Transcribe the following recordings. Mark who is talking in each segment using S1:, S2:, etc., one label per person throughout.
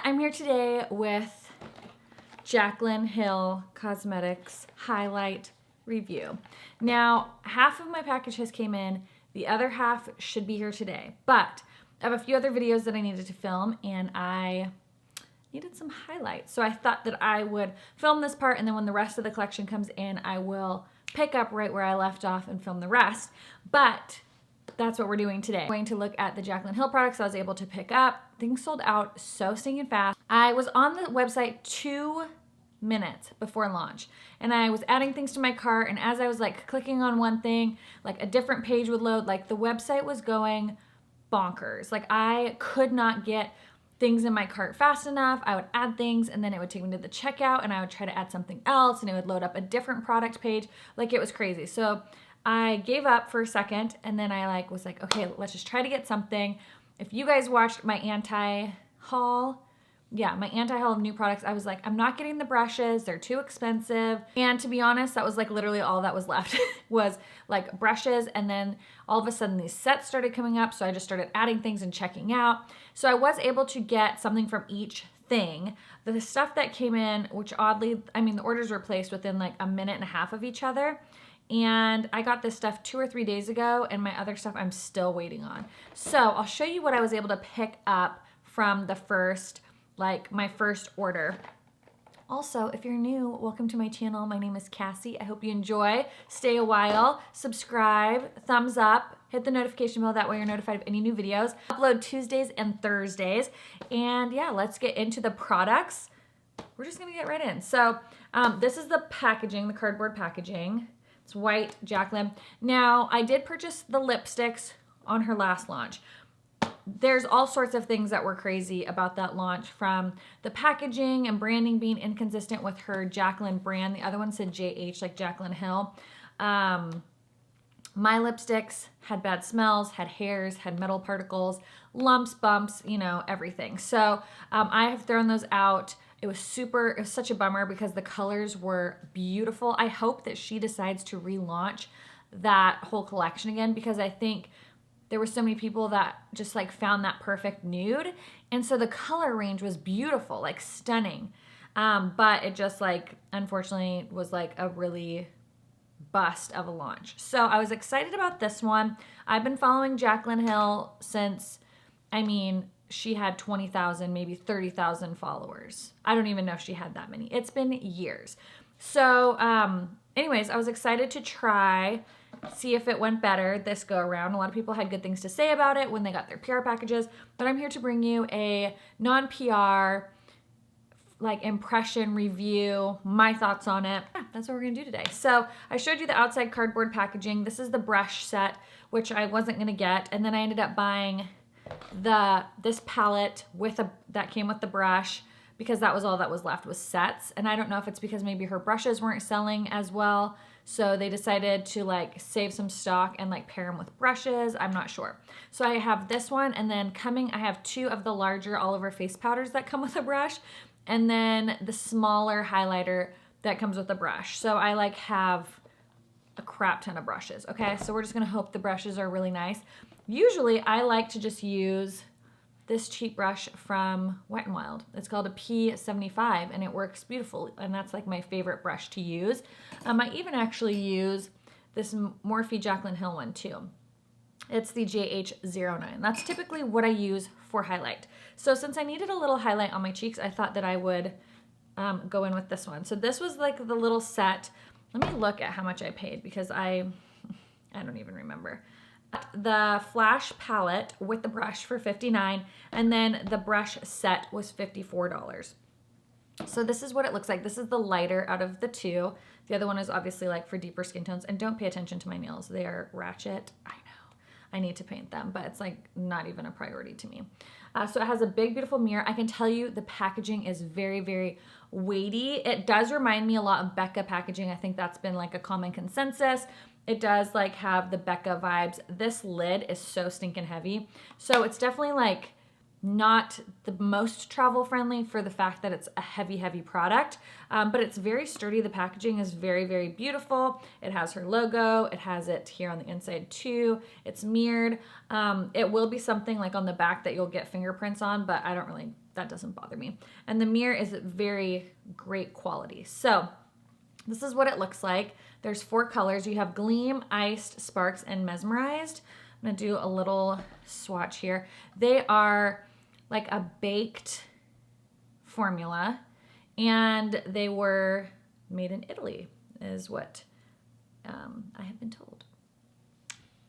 S1: I'm here today with Jaclyn Cosmetics Highlight review. Now, half of my package has came in, the other half should be here today, but I have a few other videos that I needed to film and I needed some highlights. So I thought that I would film this part and then when the rest of the collection comes in, I will pick up right where I left off and film the rest. But that's what we're doing today. I'm going to look at the Jaclyn Hill products I was able to pick up. Things sold out so stinking fast. I was on the website 2 minutes before launch and I was adding things to my cart, and as I was like clicking on one thing, like a different page would load. Like the website was going bonkers. Like I could not get things in my cart fast enough. I would add things and then it would take me to the checkout and I would try to add something else and it would load up a different product page. Like it was crazy. So I gave up for a second and then I was like, okay, let's just try to get something. If you guys watched my anti-haul, my anti-haul of new products, I was like, I'm not getting the brushes. They're too expensive. And to be honest, that was like literally all that was left was like brushes. And then all of a sudden these sets started coming up. So I just started adding things and checking out. So I was able to get something from each thing. The stuff that came in, which oddly, I mean, the orders were placed within like a minute and a half of each other. And I got this stuff 2 or 3 days ago and my other stuff I'm still waiting on. So I'll show you what I was able to pick up from the first, my first order. Also, if you're new, welcome to my channel. My name is Cassie. I hope you enjoy. Stay a while, subscribe, thumbs up, hit the notification bell. That way you're notified of any new videos. Upload Tuesdays and Thursdays. And yeah, let's get into the products. We're just gonna get right in. So this is the packaging, the cardboard packaging. It's white Jaclyn. Now, I did purchase the lipsticks on her last launch. There's all sorts of things that were crazy about that launch, from the packaging and branding being inconsistent with her Jaclyn brand. The other one said JH, like Jaclyn Hill. My lipsticks had bad smells, had hairs, had metal particles, lumps, bumps, you know, everything. So I have thrown those out. It was such a bummer because the colors were beautiful. I hope that she decides to relaunch that whole collection again, because I think there were so many people that just found that perfect nude. And so the color range was beautiful, like stunning. But it just unfortunately was a really bust of a launch. So I was excited about this one. I've been following Jaclyn Hill since, she had 20,000, maybe 30,000 followers. I don't even know if she had that many. It's been years. So anyways, I was excited to try, see if it went better this go around. A lot of people had good things to say about it when they got their PR packages, but I'm here to bring you a non-PR impression review, my thoughts on it. Yeah, that's what we're gonna do today. So I showed you the outside cardboard packaging. This is the brush set, which I wasn't gonna get, and then I ended up buying this palette that came with the brush, because that was all that was left was sets. And I don't know if it's because maybe her brushes weren't selling as well, so they decided to save some stock and pair them with brushes. I'm not sure. So I have this one, and then I have 2 of the larger all over face powders that come with a brush, and then the smaller highlighter that comes with a brush. So I have a crap ton of brushes. Okay, so we're just gonna hope the brushes are really nice. Usually I like to just use this cheap brush from Wet n Wild. It's called a P75 and it works beautiful, and that's my favorite brush to use. I even actually use this Morphe Jaclyn Hill one too. It's the JH09. That's typically what I use for highlight. So since I needed a little highlight on my cheeks, I thought that I would go in with this one. So this was the little set. Let me look at how much I paid, because I don't even remember. The flash palette with the brush for $59, and then the brush set was $54. So this is what it looks like. This is the lighter out of the 2. The other one is obviously for deeper skin tones. And don't pay attention to my nails. They are ratchet. I know. I need to paint them, but it's not even a priority to me. So it has a big, beautiful mirror. I can tell you the packaging is very, very weighty. It does remind me a lot of Becca packaging. I think that's been a common consensus. It does have the Becca vibes. This lid is so stinking heavy. So it's definitely not the most travel friendly for the fact that it's a heavy, heavy product, but it's very sturdy. The packaging is very, very beautiful. It has her logo. It has it here on the inside too. It's mirrored. It will be something like on the back that you'll get fingerprints on, but I don't really, that doesn't bother me. And the mirror is very great quality. So this is what it looks like. There's 4 colors. You have Gleam, Iced, Sparks, and Mesmerized. I'm gonna do a little swatch here. They are like a baked formula, and they were made in Italy, is what I have been told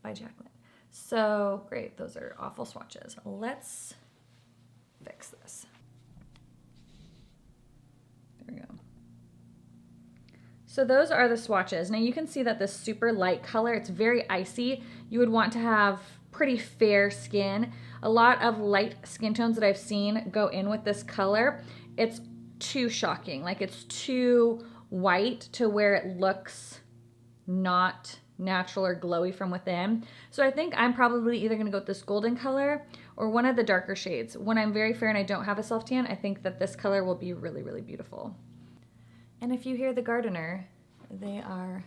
S1: by Jaclyn. So great, those are awful swatches. Let's fix this. There we go. So those are the swatches. Now you can see that this super light color, it's very icy. You would want to have pretty fair skin. A lot of light skin tones that I've seen go in with this color. It's too shocking. Like it's too white to where it looks not natural or glowy from within. So I think I'm probably either gonna go with this golden color or one of the darker shades. When I'm very fair and I don't have a self tan, I think that this color will be really, really beautiful. And if you hear the gardener, they are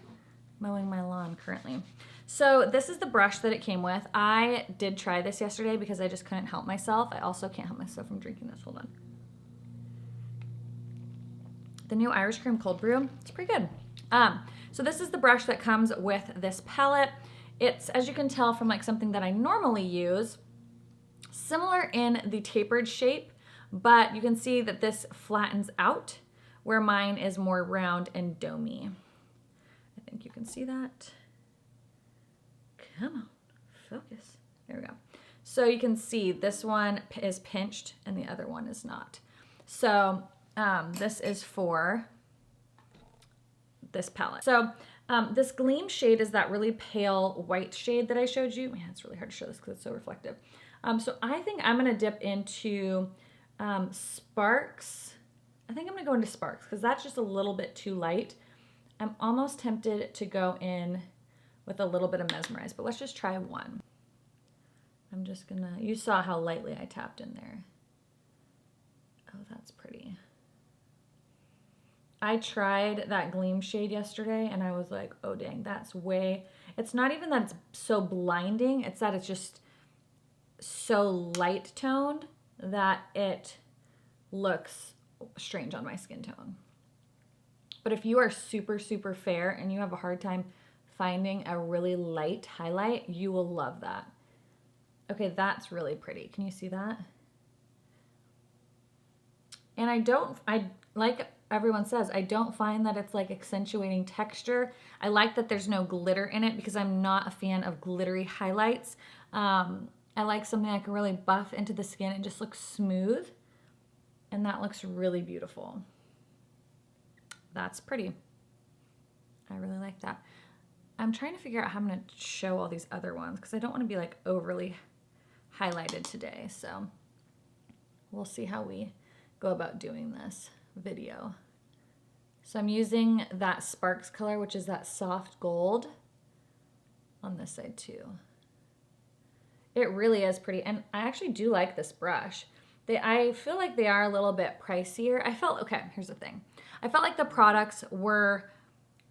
S1: mowing my lawn currently. So this is the brush that it came with. I did try this yesterday because I just couldn't help myself. I also can't help myself from drinking this. Hold on. The new Irish Cream Cold Brew, it's pretty good. So this is the brush that comes with this palette. It's, as you can tell from like something that I normally use, similar in the tapered shape, but you can see that this flattens out where mine is more round and domey. I think you can see that. Come on, focus. There we go. So you can see this one is pinched and the other one is not. So this is for this palette. So this Gleam shade is that really pale white shade that I showed you. Man, it's really hard to show this because it's so reflective. So I think I'm gonna dip into Sparks. I think I'm gonna go into Sparks because that's just a little bit too light. I'm almost tempted to go in with a little bit of Mesmerized, but let's just try one. I'm just gonna, you saw how lightly I tapped in there. Oh, that's pretty. I tried that Gleam shade yesterday and I was like, oh dang, that's way, it's not even that it's so blinding, it's that it's just so light toned that it looks strange on my skin tone. But if you are super, super fair and you have a hard time finding a really light highlight, you will love that. Okay, that's really pretty. Can you see that? And I like everyone says, I don't find that it's like accentuating texture. I like that there's no glitter in it because I'm not a fan of glittery highlights. I like something I can really buff into the skin and just looks smooth. And that looks really beautiful. That's pretty. I really like that. I'm trying to figure out how I'm gonna show all these other ones because I don't want to be like overly highlighted today. So we'll see how we go about doing this video. So I'm using that Sparks color, which is that soft gold on this side too. It really is pretty. And I actually do like this brush. I feel like they are a little bit pricier. Okay, here's the thing. I felt like the products were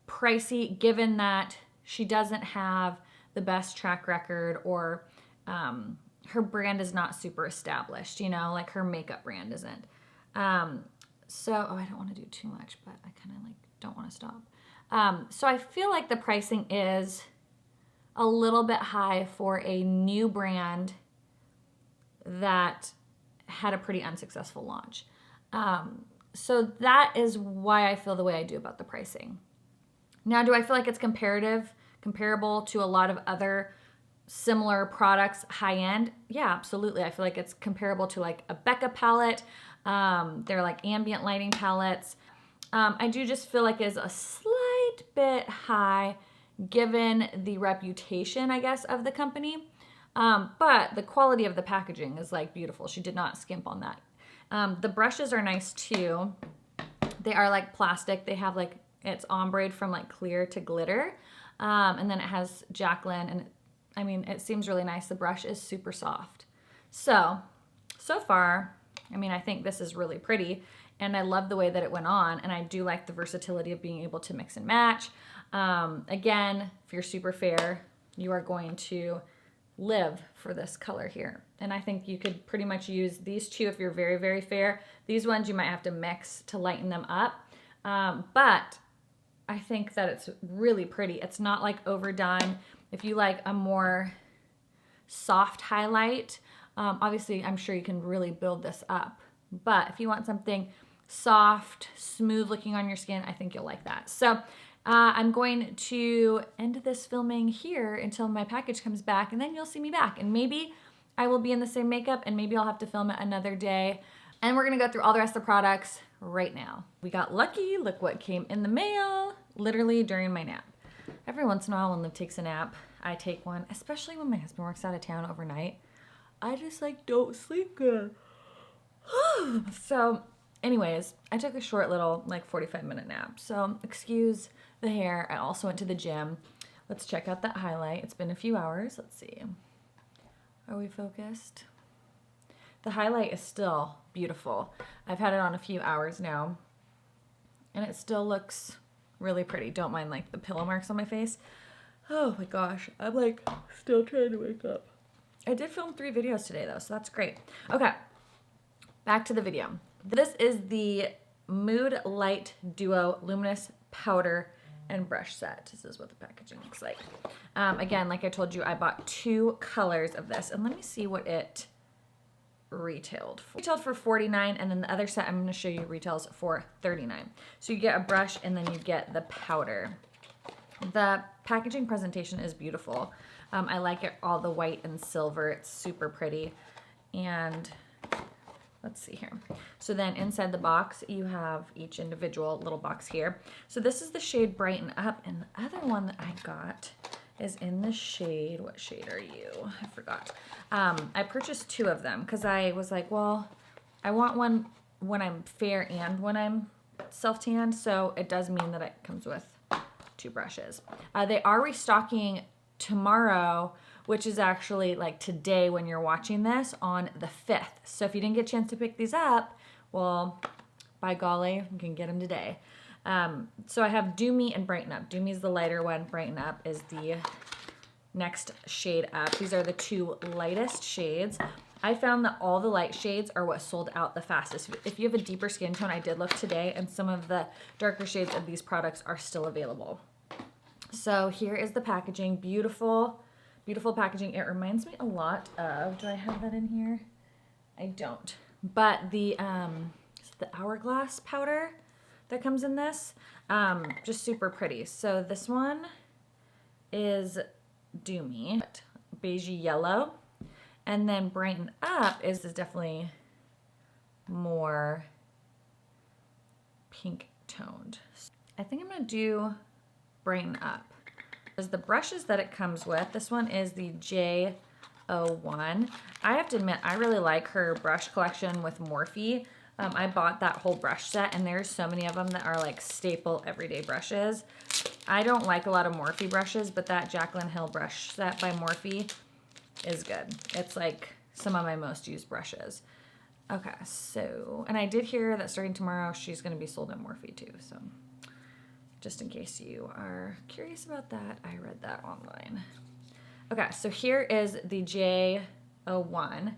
S1: pricey given that she doesn't have the best track record or her brand is not super established, you know, like her makeup brand isn't. So, oh, I don't want to do too much, but I kind of like don't want to stop. So I feel like the pricing is a little bit high for a new brand that had a pretty unsuccessful launch. So that is why I feel the way I do about the pricing. Now, do I feel like it's comparable to a lot of other similar products, high end? Yeah, absolutely. I feel like it's comparable to like a Becca palette. They're like ambient lighting palettes. I do just feel like it's a slight bit high given the reputation, I guess, of the company. But the quality of the packaging is like beautiful. She did not skimp on that. The brushes are nice too. They are like plastic. They have like, it's ombre from like clear to glitter. And then it has Jaclyn and I mean, it seems really nice. The brush is super soft. So so far, I mean, I think this is really pretty, and I love the way that it went on, and I do like the versatility of being able to mix and match. Again, if you're super fair, you are going to live for this color here. And I think you could pretty much use these two if you're very, very fair. These ones you might have to mix to lighten them up. But I think that it's really pretty. It's not like overdone. If you like a more soft highlight, obviously I'm sure you can really build this up. But if you want something soft, smooth looking on your skin, I think you'll like that. So I'm going to end this filming here until my package comes back, and then you'll see me back. And maybe I will be in the same makeup, and maybe I'll have to film it another day. And we're gonna go through all the rest of the products right now. We got lucky. Look what came in the mail, literally during my nap. Every once in a while when Liv takes a nap, I take one, especially when my husband works out of town overnight. I just like don't sleep good. So anyways, I took a short little like 45-minute nap. So excuse the hair. I also went to the gym. Let's check out that highlight. It's been a few hours. Let's see. Are we focused? The highlight is still beautiful. I've had it on a few hours now, and it still looks really pretty. Don't mind like the pillow marks on my face. Oh my gosh, I'm like still trying to wake up. I did film 3 videos today though, so that's great. Okay, back to the video. This is the Mood Light Duo Luminous Powder and Brush Set. This is what the packaging looks like. Again, like I told you, I bought 2 colors of this, and let me see what it retailed for. Retailed for $49, and then the other set I'm going to show you retails for $39. So you get a brush and then you get the powder. The packaging presentation is beautiful. I like it all the white and silver. It's super pretty. And let's see here. So then inside the box, you have each individual little box here. So this is the shade Brighten Up, and the other one that I got is in the shade, what shade are you? I forgot. I purchased 2 of them because I was like, well, I want one when I'm fair and when I'm self-tanned, so it does mean that it comes with 2 brushes. They are restocking tomorrow, which is actually like today when you're watching this, on the 5th. So if you didn't get a chance to pick these up, well, by golly, you can get them today. So I have Do Me and Brighten Up. Do Me is the lighter one. Brighten Up is the next shade up. These are the 2 lightest shades. I found that all the light shades are what sold out the fastest. If you have a deeper skin tone, I did look today, and some of the darker shades of these products are still available. So here is the packaging. Beautiful, beautiful packaging. It reminds me a lot of, do I have that in here? I don't. But the hourglass powder that comes in this, just super pretty. So this one is Do Me, beigey yellow, and then Brighten Up is definitely more pink toned. I think I'm gonna do Brighten Up. There's the brushes that it comes with. This one is the J01. I have to admit, I really like her brush collection with Morphe. I bought that whole brush set, and there's so many of them that are like staple everyday brushes. I don't like a lot of Morphe brushes, but that Jaclyn Hill brush set by Morphe is good. It's like some of my most used brushes. Okay, so, and I did hear that starting tomorrow, she's gonna be sold at Morphe too, so just in case you are curious about that, I read that online. Okay, so here is the J01.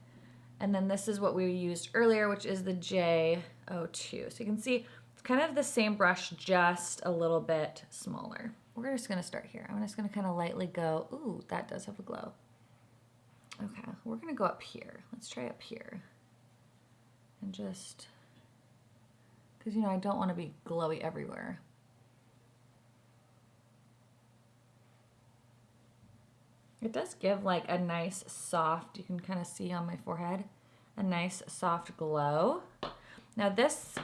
S1: And then this is what we used earlier, which is the J02. So you can see it's kind of the same brush, just a little bit smaller. We're just gonna start here. I'm just gonna kind of lightly go, ooh, that does have a glow. Okay, we're gonna go up here. Let's try up here. And just, because you know, I don't wanna be glowy everywhere. It does give like a nice soft, you can kind of see on my forehead, a nice soft glow. Now this,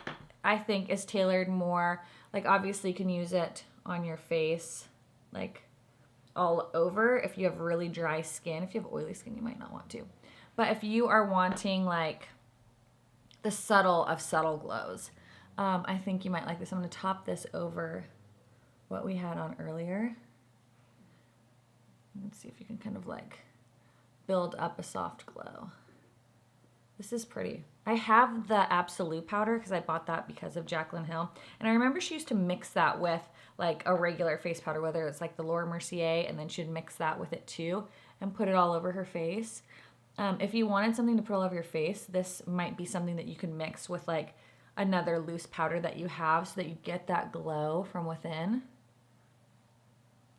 S1: I think, is tailored more, like obviously you can use it on your face, like all over if you have really dry skin. If you have oily skin, you might not want to. But if you are wanting like the subtle of subtle glows, I think you might like this. I'm gonna top this over what we had on earlier. Let's see if you can kind of like build up a soft glow. This is pretty. I have the Absolute powder because I bought that because of Jaclyn Hill. And I remember she used to mix that with like a regular face powder, whether it's like the Laura Mercier, and then she'd mix that with it too and put it all over her face. If you wanted something to put all over your face, this might be something that you can mix with like another loose powder that you have so that you get that glow from within.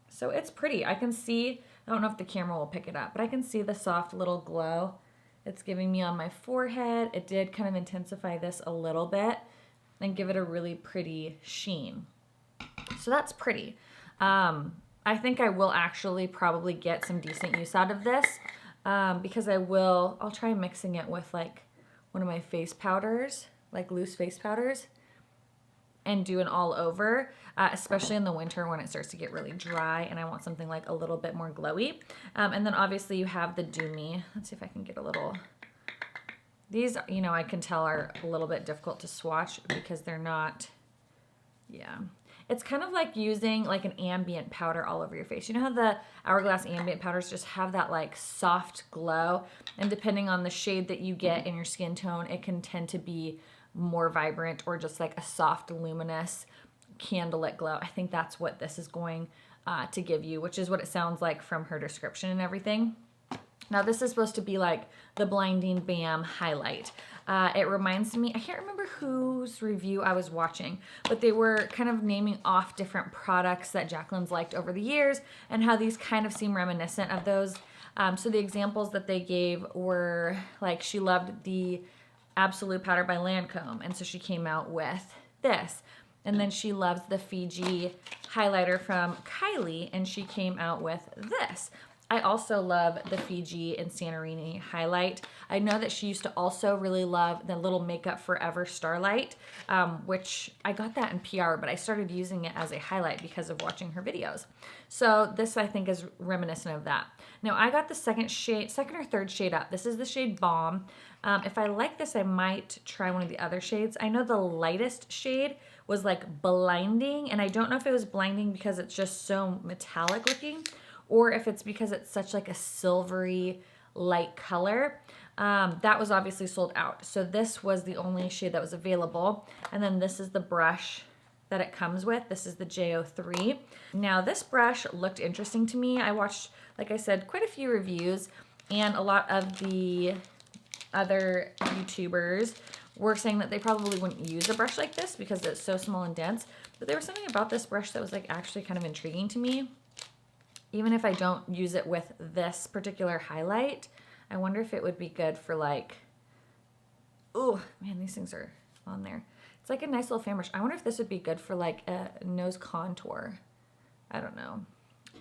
S1: So it's pretty. I can see, I don't know if the camera will pick it up, but I can see the soft little glow it's giving me on my forehead. It did kind of intensify this a little bit and give it a really pretty sheen. So that's pretty. I think I will actually probably get some decent use out of this because I'll try mixing it with like one of my face powders, like loose face powders, and do an all over, especially in the winter when it starts to get really dry and I want something like a little bit more glowy. And then obviously you have the Do Me. Let's see if I can get a little, these, you know, I can tell are a little bit difficult to swatch because they're not, yeah. It's kind of like using like an ambient powder all over your face. You know how the Hourglass ambient powders just have that like soft glow, and depending on the shade that you get in your skin tone, it can tend to be more vibrant or just like a soft luminous candlelit glow. I think that's what this is going to give you, which is what it sounds like from her description and everything. Now this is supposed to be like the Blinding Bam highlight. It reminds me, I can't remember whose review I was watching, but they were kind of naming off different products that Jaclyn's liked over the years and how these kind of seem reminiscent of those. So the examples that they gave were like she loved the Absolute powder by Lancome, and so she came out with this. And then she loves the Fiji highlighter from Kylie, and she came out with this. I also love the Fiji and Santorini highlight. I know that she used to also really love the little Makeup Forever Starlight, which I got that in PR, but I started using it as a highlight because of watching her videos. So this I think is reminiscent of that. Now I got the second or third shade up. This is the shade Balm. If I like this, I might try one of the other shades. I know the lightest shade was like Blinding, and I don't know if it was blinding because it's just so metallic looking, or if it's because it's such like a silvery light color. That was obviously sold out. So this was the only shade that was available. And then this is the brush that it comes with. This is the J03. Now this brush looked interesting to me. I watched, like I said, quite a few reviews, and a lot of the other YouTubers were saying that they probably wouldn't use a brush like this because it's so small and dense. But there was something about this brush that was like actually kind of intriguing to me. Even if I don't use it with this particular highlight, I wonder if it would be good for like, oh man, these things are on there. It's like a nice little fan brush. I wonder if this would be good for like a nose contour. I don't know.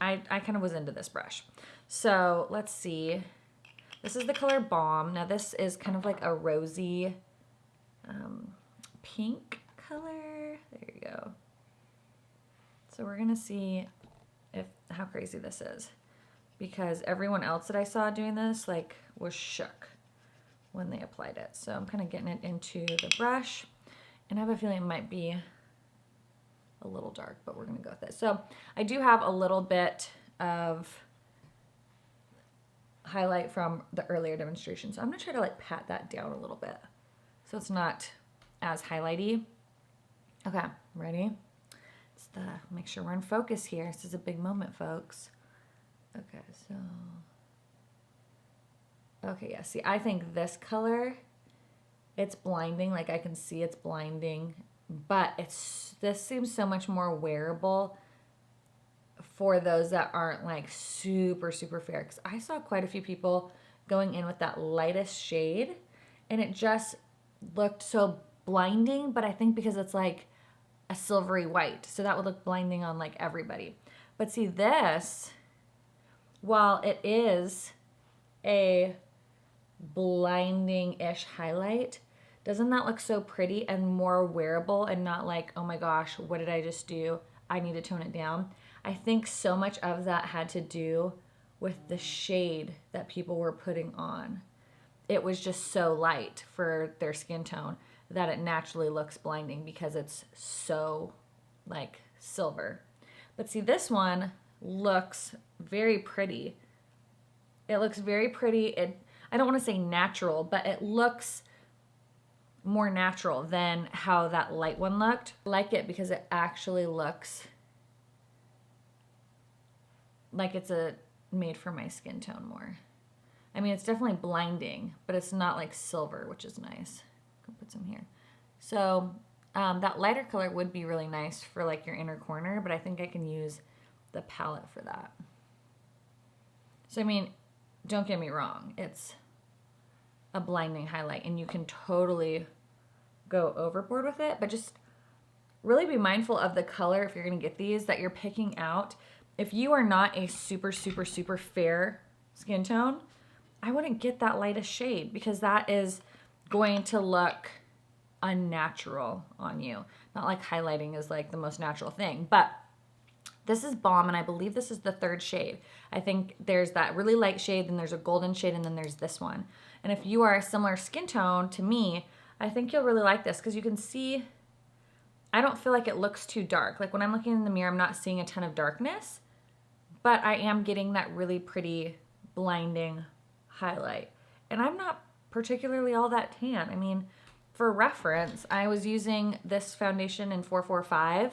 S1: I kind of was into this brush. So let's see. This is the color Balm. Now this is kind of like a rosy pink color. There you go. So we're gonna see how crazy this is, because everyone else that I saw doing this like was shook when they applied it. So I'm kind of getting it into the brush, and I have a feeling it might be a little dark, but we're gonna go with it. So I do have a little bit of highlight from the earlier demonstration, so I'm gonna try to like pat that down a little bit so it's not as highlighty. Okay, ready? Make sure we're in focus here. This is a big moment, folks. Okay, so okay, yeah, see, I think this color, it's blinding. Like I can see it's blinding, but this seems so much more wearable for those that aren't like super fair, because I saw quite a few people going in with that lightest shade and it just looked so blinding. But I think because it's like a silvery white, so that would look blinding on like everybody. But see, this, while it is a blinding-ish highlight, doesn't that look so pretty and more wearable and not like, oh my gosh, what did I just do? I need to tone it down. I think so much of that had to do with the shade that people were putting on. It was just so light for their skin tone that it naturally looks blinding because it's so like silver. But see, this one looks very pretty. It looks very pretty. I don't want to say natural, but it looks more natural than how that light one looked. I like it because it actually looks like it's made for my skin tone more. I mean, it's definitely blinding, but it's not like silver, which is nice. I'll put some here. So that lighter color would be really nice for like your inner corner, but I think I can use the palette for that. So, I mean, don't get me wrong. It's a blinding highlight and you can totally go overboard with it, but just really be mindful of the color if you're going to get these that you're picking out. If you are not a super, super, super fair skin tone, I wouldn't get that lightest shade because that is going to look unnatural on you. Not like highlighting is like the most natural thing, but this is Balm, and I believe this is the third shade. I think there's that really light shade, then there's a golden shade, and then there's this one. And if you are a similar skin tone to me, I think you'll really like this because you can see, I don't feel like it looks too dark. Like when I'm looking in the mirror, I'm not seeing a ton of darkness, but I am getting that really pretty blinding highlight. And I'm not particularly all that tan. I mean, for reference, I was using this foundation in 445.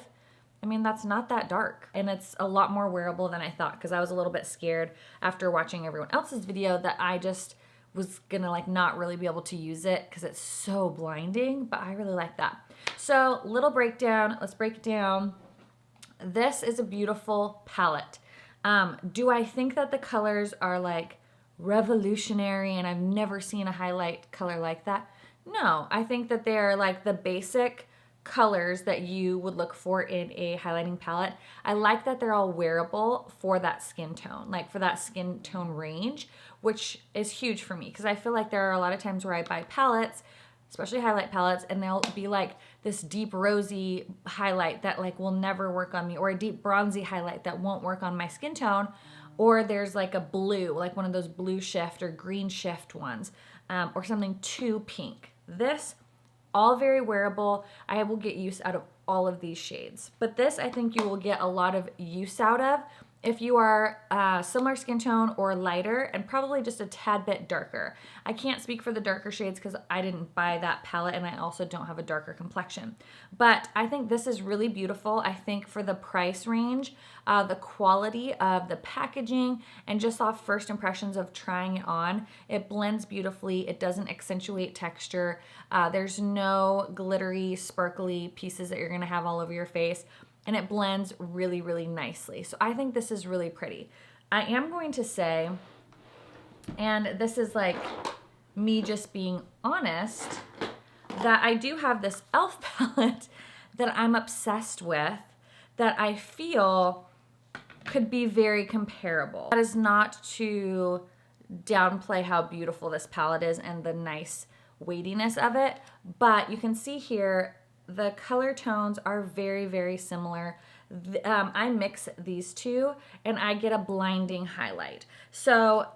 S1: I mean, that's not that dark, and it's a lot more wearable than I thought because I was a little bit scared after watching everyone else's video that I just was gonna like not really be able to use it because it's so blinding, but I really like that. So little breakdown, let's break it down. This is a beautiful palette. Do I think that the colors are like revolutionary and I've never seen a highlight color like that? No, I think that they're like the basic colors that you would look for in a highlighting palette. I like that they're all wearable for that skin tone, like for that skin tone range, which is huge for me because I feel like there are a lot of times where I buy palettes, especially highlight palettes, and they'll be like this deep rosy highlight that like will never work on me, or a deep bronzy highlight that won't work on my skin tone, or there's like a blue, like one of those blue shift or green shift ones, or something too pink. This, all very wearable. I will get use out of all of these shades. But this, I think you will get a lot of use out of if you are similar skin tone or lighter and probably just a tad bit darker. I can't speak for the darker shades because I didn't buy that palette and I also don't have a darker complexion. But I think this is really beautiful. I think for the price range, the quality of the packaging, and just off first impressions of trying it on, it blends beautifully. It doesn't accentuate texture. There's no glittery, sparkly pieces that you're gonna have all over your face. And it blends really, really nicely. So I think this is really pretty. I am going to say, and this is like me just being honest, that I do have this e.l.f. palette that I'm obsessed with that I feel could be very comparable. That is not to downplay how beautiful this palette is and the nice weightiness of it, but you can see here the color tones are very, very similar. I mix these two and I get a blinding highlight. So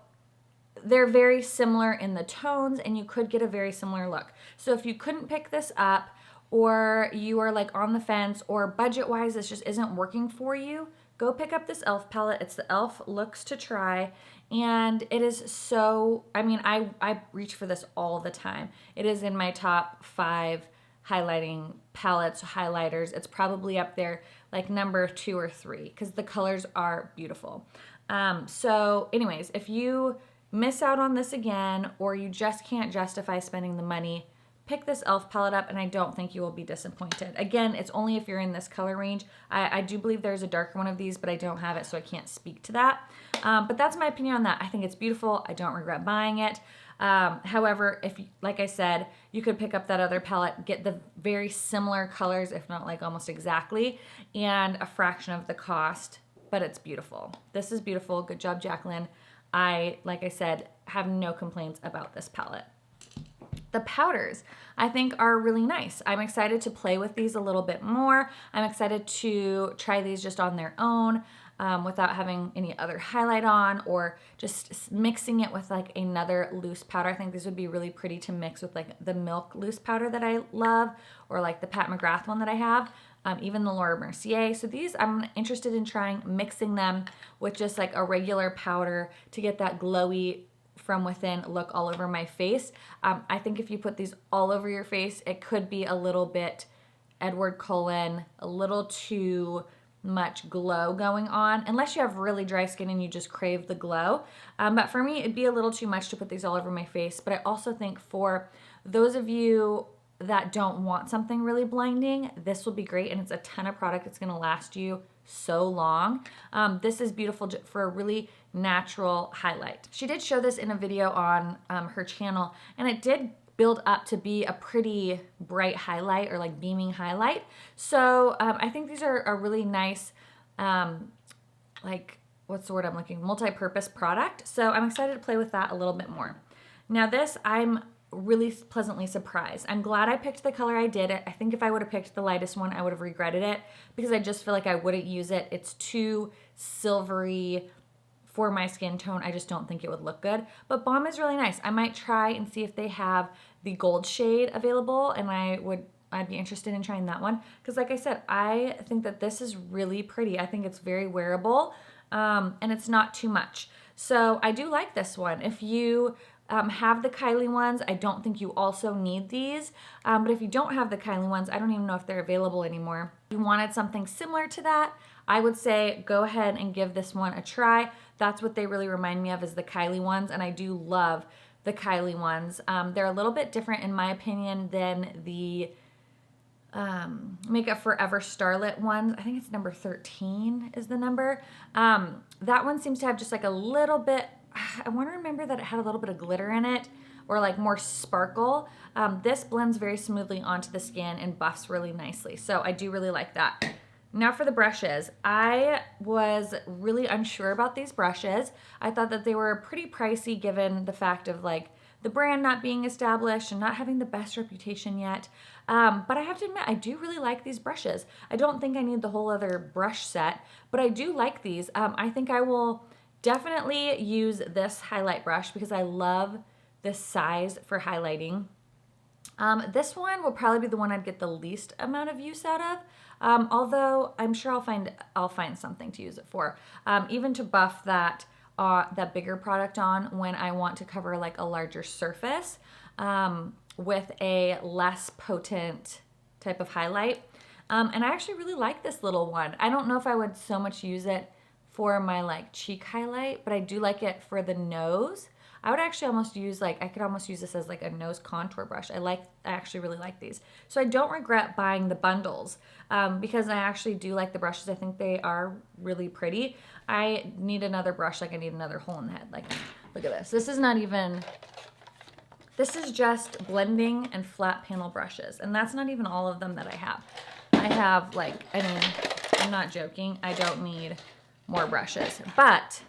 S1: they're very similar in the tones and you could get a very similar look. So if you couldn't pick this up, or you are like on the fence, or budget-wise this just isn't working for you, go pick up this e.l.f. palette. It's the e.l.f. Looks to Try, and it is so, I mean, I reach for this all the time. It is in my top 5 highlighting palettes, highlighters. It's probably up there like number 2 or 3 because the colors are beautiful. So anyways, if you miss out on this again, or you just can't justify spending the money, pick this e.l.f. palette up and I don't think you will be disappointed. Again, it's only if you're in this color range. I do believe there's a darker one of these, but I don't have it, so I can't speak to that. But that's my opinion on that. I think it's beautiful. I don't regret buying it. However, if, like I said, you could pick up that other palette, get the very similar colors, if not like almost exactly, and a fraction of the cost, but it's beautiful. This is beautiful. Good job, Jaclyn. Like I said, have no complaints about this palette. The powders, I think, are really nice. I'm excited to play with these a little bit more. I'm excited to try these just on their own without having any other highlight on, or just mixing it with like another loose powder. I think these would be really pretty to mix with like the Milk loose powder that I love, or like the Pat McGrath one that I have, even the Laura Mercier. So these I'm interested in trying mixing them with just like a regular powder to get that glowy from Within look all over my face. I think if you put these all over your face, it could be a little bit Edward Cullen, a little too much glow going on, unless you have really dry skin and you just crave the glow. But for me, it'd be a little too much to put these all over my face. But I also think for those of you that don't want something really blinding, this will be great, and it's a ton of product. It's gonna last you so long. This is beautiful for a really natural highlight. She did show this in a video on her channel, and it did build up to be a pretty bright highlight, or like beaming highlight. So I think these are a really nice, like, what's the word I'm looking, multi-purpose product. So I'm excited to play with that a little bit more. Now this, I'm really pleasantly surprised. I'm glad I picked the color I did. I think if I would have picked the lightest one, I would have regretted it, because I just feel like I wouldn't use it. It's too silvery for my skin tone. I just don't think it would look good. But Balm is really nice. I might try and see if they have the gold shade available, and I'd be interested in trying that one, because like I said, I think that this is really pretty. I think it's very wearable, and it's not too much. So I do like this one. If you have the Kylie ones, I don't think you also need these. But if you don't have the Kylie ones, I don't even know if they're available anymore. If you wanted something similar to that, I would say go ahead and give this one a try. That's what they really remind me of, is the Kylie ones, and I do love the Kylie ones. They're a little bit different, in my opinion, than the Makeup Forever Starlit ones. I think it's number 13 is the number. That one seems to have just like a little bit, I want to remember that it had a little bit of glitter in it, or like more sparkle. This blends very smoothly onto the skin and buffs really nicely. So I do really like that. Now for the brushes. I was really unsure about these brushes. I thought that they were pretty pricey, given the fact of like the brand not being established and not having the best reputation yet. But I have to admit, I do really like these brushes. I don't think I need the whole other brush set, but I do like these. I think I will definitely use this highlight brush, because I love this size for highlighting. This one will probably be the one I'd get the least amount of use out of, although I'm sure I'll find something to use it for, even to buff that bigger product on when I want to cover like a larger surface with a less potent type of highlight. And I actually really like this little one. I don't know if I would so much use it for my like cheek highlight, but I do like it for the nose. I would actually almost use I could almost use this as like a nose contour brush. I actually really like these. So I don't regret buying the bundles, because I actually do like the brushes. I think they are really pretty. I need another brush, like I need another hole in the head. Like, look at this. This is just blending and flat panel brushes, and that's not even all of them that I have. I have I'm not joking, I don't need more brushes, but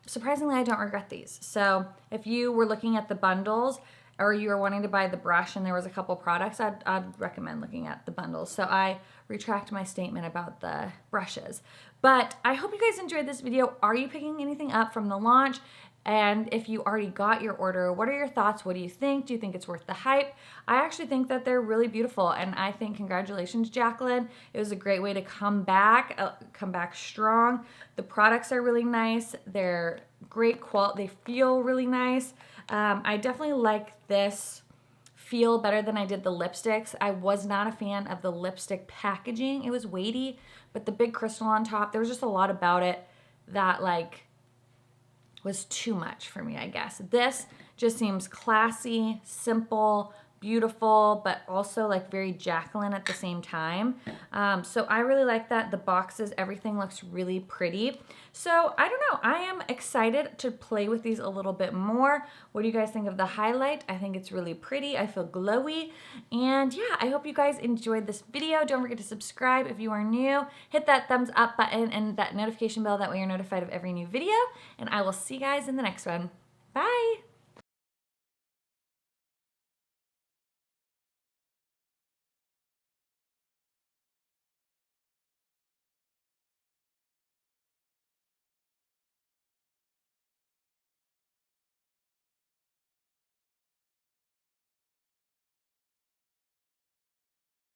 S1: surprisingly, I don't regret these. So if you were looking at the bundles, or you were wanting to buy the brush and there was a couple products, I'd recommend looking at the bundles. So I retract my statement about the brushes. But I hope you guys enjoyed this video. Are you picking anything up from the launch? And if you already got your order, what are your thoughts? What do you think? Do you think it's worth the hype? I actually think that they're really beautiful, and I think congratulations, Jaclyn. It was a great way to come back strong. The products are really nice. They're great quality. They feel really nice. I definitely like this feel better than I did the lipsticks. I was not a fan of the lipstick packaging. It was weighty, but the big crystal on top, there was just a lot about it that was too much for me, I guess. This just seems classy, simple, beautiful, but also very Jaclyn at the same time. So I really like that. The boxes, everything looks really pretty. So I don't know, I am excited to play with these a little bit more. What do you guys think of the highlight? I think it's really pretty. I feel glowy. And yeah, I hope you guys enjoyed this video. Don't forget to subscribe if you are new. Hit that thumbs up button and that notification bell. That way you're notified of every new video. And I will see you guys in the next one. Bye.